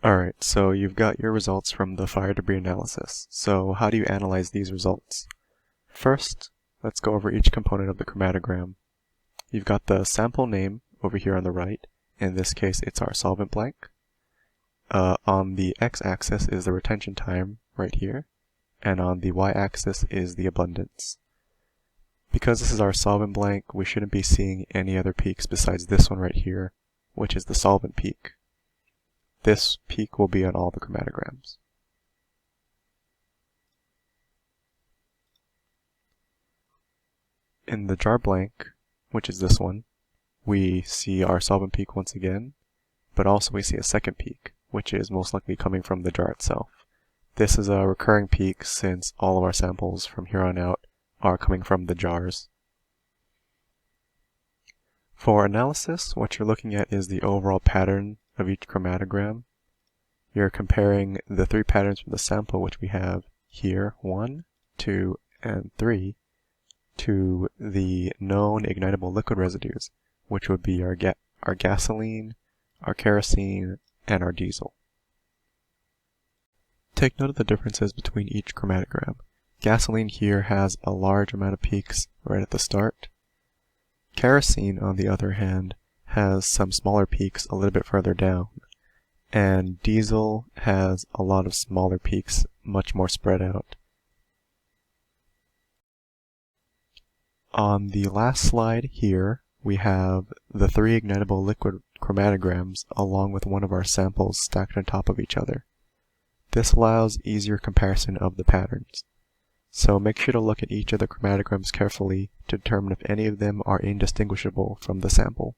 Alright, so you've got your results from the fire debris analysis. So how do you analyze these results? First, let's go over each component of the chromatogram. You've got the sample name over here on the right. In this case, it's our solvent blank. On the x-axis is the retention time right here, and on the y-axis is the abundance. Because this is our solvent blank, we shouldn't be seeing any other peaks besides this one right here, which is the solvent peak. This peak will be on all the chromatograms. In the jar blank, which is this one, we see our solvent peak once again, but also we see a second peak, which is most likely coming from the jar itself. This is a recurring peak since all of our samples from here on out are coming from the jars. For analysis, what you're looking at is the overall pattern of each chromatogram. You're comparing the three patterns from the sample, which we have here, 1, 2, and 3, to the known ignitable liquid residues, which would be our gasoline, our kerosene, and our diesel. Take note of the differences between each chromatogram. Gasoline here has a large amount of peaks right at the start. Kerosene, on the other hand, has some smaller peaks a little bit further down. And diesel has a lot of smaller peaks, much more spread out. On the last slide here, we have the three ignitable liquid chromatograms along with one of our samples stacked on top of each other. This allows easier comparison of the patterns. So make sure to look at each of the chromatograms carefully to determine if any of them are indistinguishable from the sample.